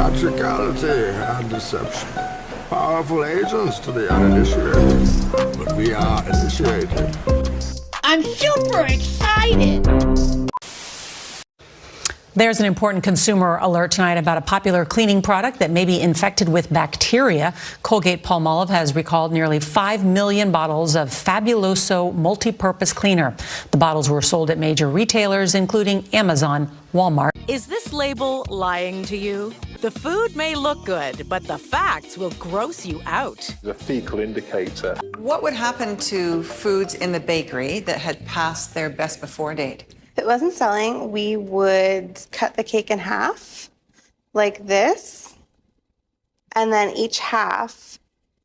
theatricality and deception. Powerful agents to the uninitiated, but we are initiated. I'm super excited! There's an important consumer alert tonight about a popular cleaning product that may be infected with bacteria. Colgate-Palmolive has recalled nearly 5 million bottles of Fabuloso multi-purpose cleaner. The bottles were sold at major retailers, including Amazon, Walmart. Is this label lying to you? The food may look good, but the facts will gross you out. The fecal indicator. What would happen to foods in the bakery that had passed their best before date? If it wasn't selling, we would cut the cake in half like this, and then each half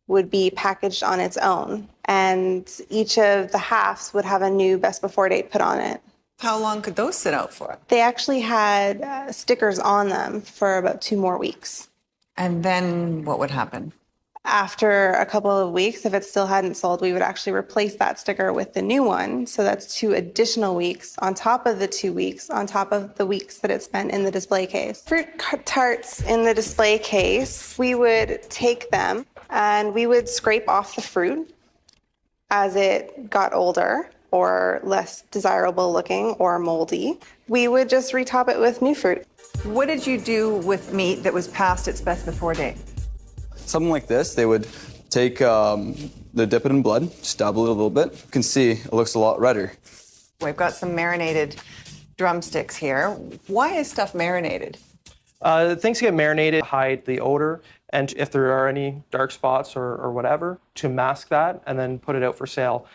would be packaged on its own, and each of the halves would have a new best before date put on it. How long could those sit out for? They actually had stickers on them for about 2 more weeks. And then what would happen? After a couple of weeks, if it still hadn't sold, we would actually replace that sticker with the new one. So that's 2 additional weeks on top of the 2 weeks, on top of the weeks that it spent in the display case. Fruit tarts in the display case, we would take them and we would scrape off the fruit as it got older or less desirable looking or moldy. We would just retop it with new fruit. What did you do with meat that was past its best before date? Something like this, they would take the dip it in blood, just dabble it a little bit. You can see it looks a lot redder. We've got some marinated drumsticks here. Why is stuff marinated? Things get marinated, hide the odor, and if there are any dark spots or whatever, to mask that and then put it out for sale.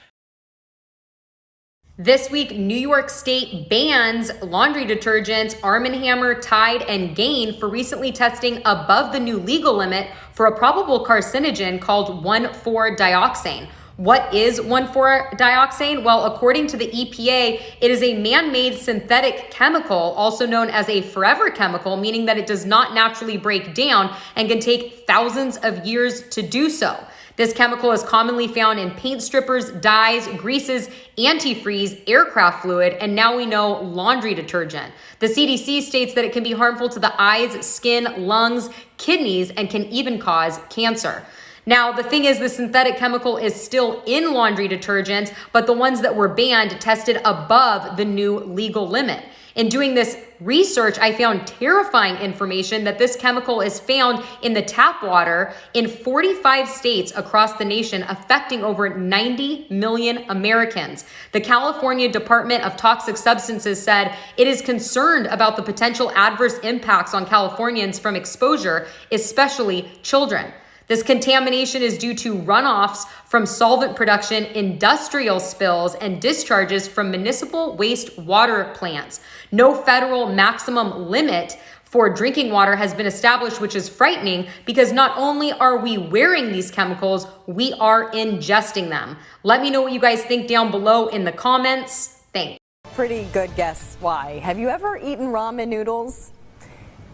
This week, New York State bans laundry detergents Arm & Hammer, Tide, and Gain for recently testing above the new legal limit for a probable carcinogen called 1,4-dioxane. What is 1,4-dioxane? Well, according to the EPA, it is a man-made synthetic chemical, also known as a forever chemical, meaning that it does not naturally break down and can take thousands of years to do so. This chemical is commonly found in paint strippers, dyes, greases, antifreeze, aircraft fluid, and now we know laundry detergent. The CDC states that it can be harmful to the eyes, skin, lungs, kidneys, and can even cause cancer. Now, the thing is, the synthetic chemical is still in laundry detergents, but the ones that were banned tested above the new legal limit. In doing this research, I found terrifying information that this chemical is found in the tap water in 45 states across the nation, affecting over 90 million Americans. The California Department of Toxic Substances said it is concerned about the potential adverse impacts on Californians from exposure, especially children. This contamination is due to runoffs from solvent production, industrial spills, and discharges from municipal wastewater plants. No federal maximum limit for drinking water has been established, which is frightening because not only are we wearing these chemicals, we are ingesting them. Let me know what you guys think down below in the comments. Thanks. Pretty good guess why. Have you ever eaten ramen noodles?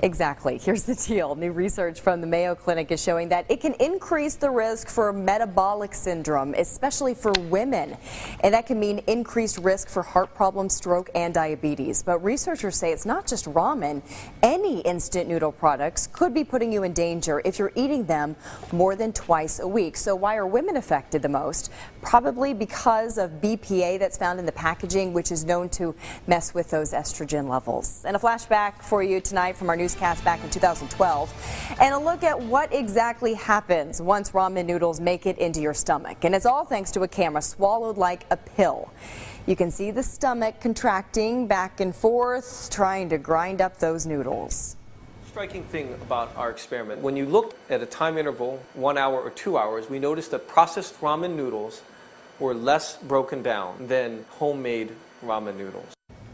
Exactly. Here's the deal. New research from the Mayo Clinic is showing that it can increase the risk for metabolic syndrome, especially for women. And that can mean increased risk for heart problems, stroke, and diabetes. But researchers say it's not just ramen. Any instant noodle products could be putting you in danger if you're eating them more than twice a week. So why are women affected the most? Probably because of BPA that's found in the packaging, which is known to mess with those estrogen levels. And a flashback for you tonight from our newscast back in 2012, and a look at what exactly happens once ramen noodles make it into your stomach. And it's all thanks to a camera swallowed like a pill. You can see the stomach contracting back and forth, trying to grind up those noodles. Striking thing about our experiment, when you look at a time interval, 1 hour or 2 hours, we noticed that processed ramen noodles were less broken down than homemade ramen noodles.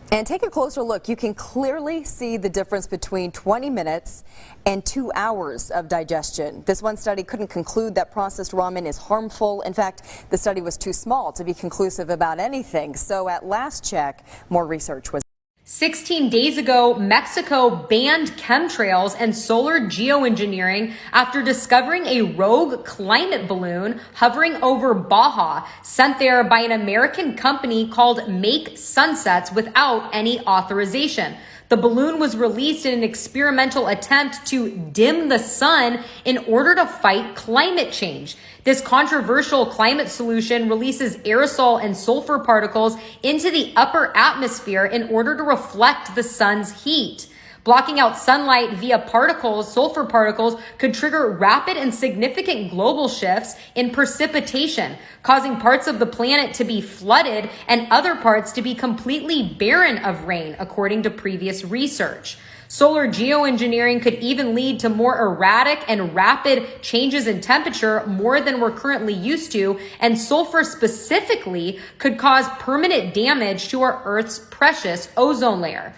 And take a closer look. You can clearly see the difference between 20 minutes and 2 hours of digestion. This one study couldn't conclude that processed ramen is harmful. In fact, the study was too small to be conclusive about anything. So at last check, more research was 16 days ago, Mexico banned chemtrails and solar geoengineering after discovering a rogue climate balloon hovering over Baja, sent there by an American company called Make Sunsets without any authorization. The balloon was released in an experimental attempt to dim the sun in order to fight climate change. This controversial climate solution releases aerosol and sulfur particles into the upper atmosphere in order to reflect the sun's heat. Blocking out sunlight via particles, sulfur particles, could trigger rapid and significant global shifts in precipitation, causing parts of the planet to be flooded and other parts to be completely barren of rain, according to previous research. Solar geoengineering could even lead to more erratic and rapid changes in temperature more than we're currently used to, and sulfur specifically could cause permanent damage to our Earth's precious ozone layer.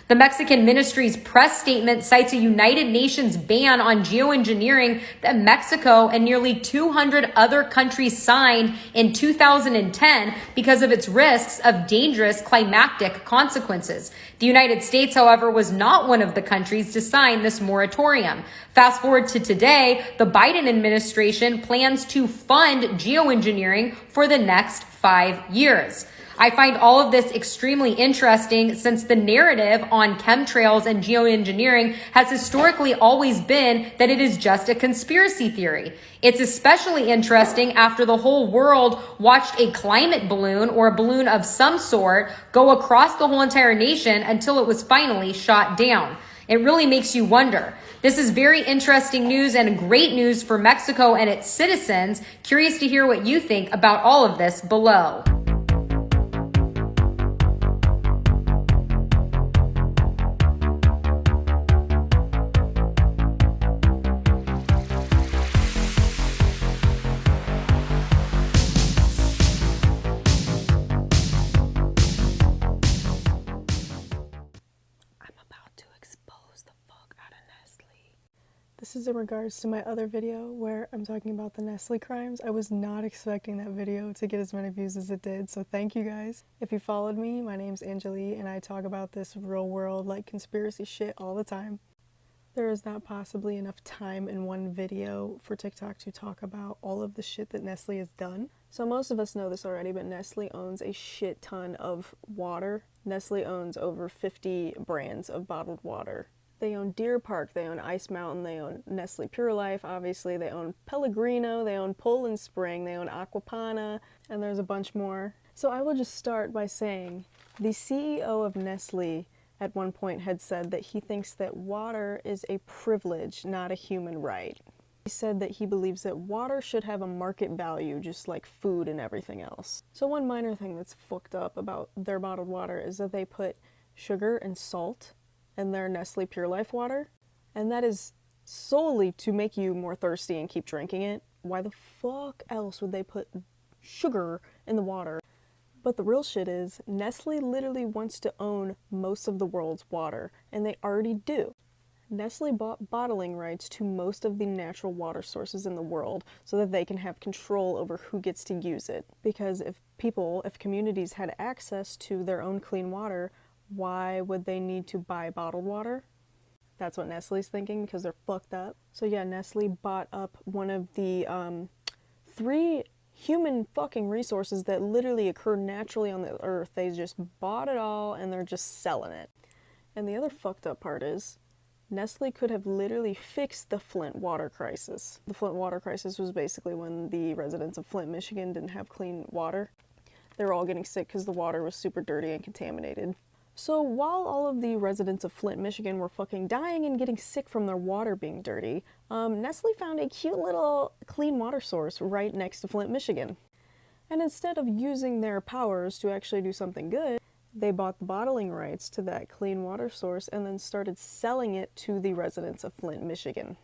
The Mexican ministry's press statement cites a United Nations ban on geoengineering that Mexico and nearly 200 other countries signed in 2010 because of its risks of dangerous climatic consequences. The United States, however, was not one of the countries to sign this moratorium. Fast forward to today, the Biden administration plans to fund geoengineering for the next 5 years. I find all of this extremely interesting since the narrative on chemtrails and geoengineering has historically always been that it is just a conspiracy theory. It's especially interesting after the whole world watched a climate balloon or a balloon of some sort go across the whole entire nation until it was finally shot down. It really makes you wonder. This is very interesting news and great news for Mexico and its citizens. Curious to hear what you think about all of this below. This is in regards to my other video where I'm talking about the Nestle crimes. I was not expecting that video to get as many views as it did, so thank you guys. If you followed me, my name's Angelie and I talk about this real world like conspiracy shit all the time. There is not possibly enough time in one video for TikTok to talk about all of the shit that Nestle has done. So most of us know this already, but Nestle owns a shit ton of water. Nestle owns over 50 brands of bottled water. They own Deer Park, they own Ice Mountain, they own Nestle Pure Life, obviously, they own Pellegrino, they own Poland Spring, they own Aquapana, and there's a bunch more. So I will just start by saying the CEO of Nestle at one point had said that he thinks that water is a privilege, not a human right. He said that he believes that water should have a market value just like food and everything else. So one minor thing that's fucked up about their bottled water is that they put sugar and salt in their Nestle Pure Life water, and that is solely to make you more thirsty and keep drinking it. Why the fuck else would they put sugar in the water? But the real shit is, Nestle literally wants to own most of the world's water, and they already do. Nestle bought bottling rights to most of the natural water sources in the world so that they can have control over who gets to use it. Because if communities had access to their own clean water, why would they need to buy bottled water? That's what Nestle's thinking, because they're fucked up. So yeah, Nestle bought up one of the 3 human fucking resources that literally occur naturally on the earth. They just bought it all and they're just selling it. And the other fucked up part is, Nestle could have literally fixed the Flint water crisis. The Flint water crisis was basically when the residents of Flint, Michigan didn't have clean water. They were all getting sick because the water was super dirty and contaminated. So while all of the residents of Flint, Michigan were fucking dying and getting sick from their water being dirty, Nestle found a cute little clean water source right next to Flint, Michigan. And instead of using their powers to actually do something good, they bought the bottling rights to that clean water source and then started selling it to the residents of Flint, Michigan.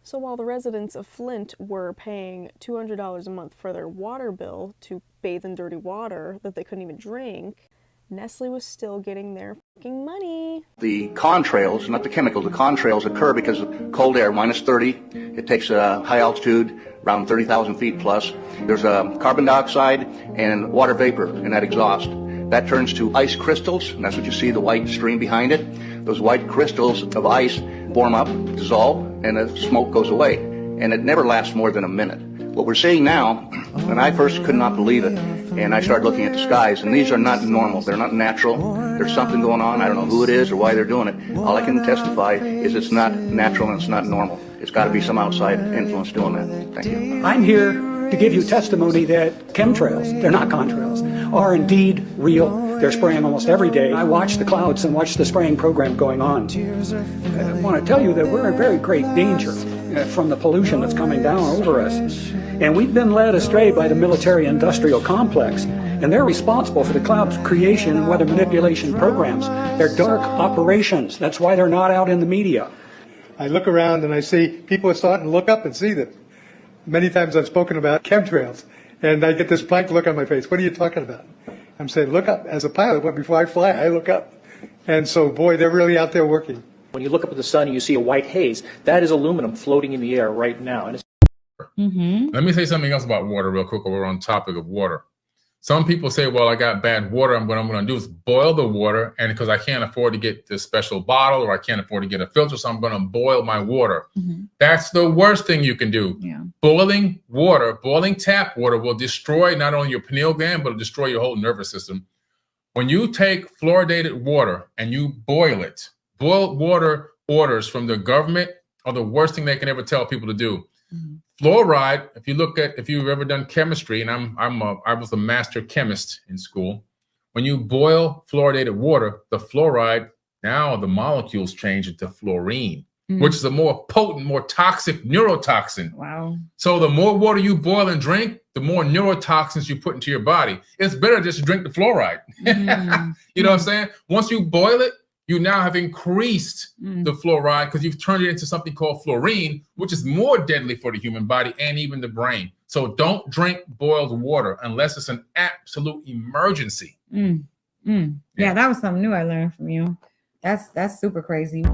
So while the residents of Flint were paying $200 a month for their water bill to bathe in dirty water that they couldn't even drink, Nestle was still getting their fucking money. The contrails, not the chemicals, the contrails occur because of cold air, minus 30. It takes a high altitude, around 30,000 feet plus. There's carbon dioxide and water vapor in that exhaust. That turns to ice crystals, and that's what you see, the white stream behind it. Those white crystals of ice form up, dissolve, and the smoke goes away. And it never lasts more than a minute. What we're seeing now, and I first could not believe it, And I started looking at the skies, and these are not normal. They're not natural. There's something going on. I don't know who it is or why they're doing it. All I can testify is it's not natural and it's not normal. It's got to be some outside influence doing that. Thank you. I'm here to give you testimony that chemtrails, they're not contrails, are indeed real. They're spraying almost every day. I watch the clouds and watch the spraying program going on. I want to tell you that we're in very great danger from the pollution that's coming down over us. And we've been led astray by the military-industrial complex, and they're responsible for the cloud's creation and weather manipulation programs. They're dark operations. That's why they're not out in the media. I look around and I see people are starting to look up and see them. Many times I've spoken about chemtrails, and I get this blank look on my face. What are you talking about? I'm saying, look up. As a pilot, before I fly, I look up. And so, boy, they're really out there working. When you look up at the sun and you see a white haze, that is aluminum floating in the air right now. And it's Let me say something else about water real quick while we're on topic of water. Some people say, well, I got bad water. What I'm going to do is boil the water. And because I can't afford to get this special bottle or I can't afford to get a filter, so I'm going to boil my water. That's the worst thing you can do. Boiling water, boiling tap water will destroy not only your pineal gland, but it'll destroy your whole nervous system. When you take fluoridated water and you boil it, boiled water orders from the government are the worst thing they can ever tell people to do. Fluoride, if you've ever done chemistry, and I was a master chemist in school, when you boil fluoridated water, the fluoride, now the molecules change into fluorine, which is a more potent, more toxic neurotoxin. Wow. So the more water you boil and drink, the more neurotoxins you put into your body. It's better just to drink the fluoride. You know what I'm saying? Once you boil it, you now have increased the fluoride because you've turned it into something called fluorine, which is more deadly for the human body and even the brain. So don't drink boiled water unless it's an absolute emergency. Yeah, that was something new I learned from you. That's super crazy.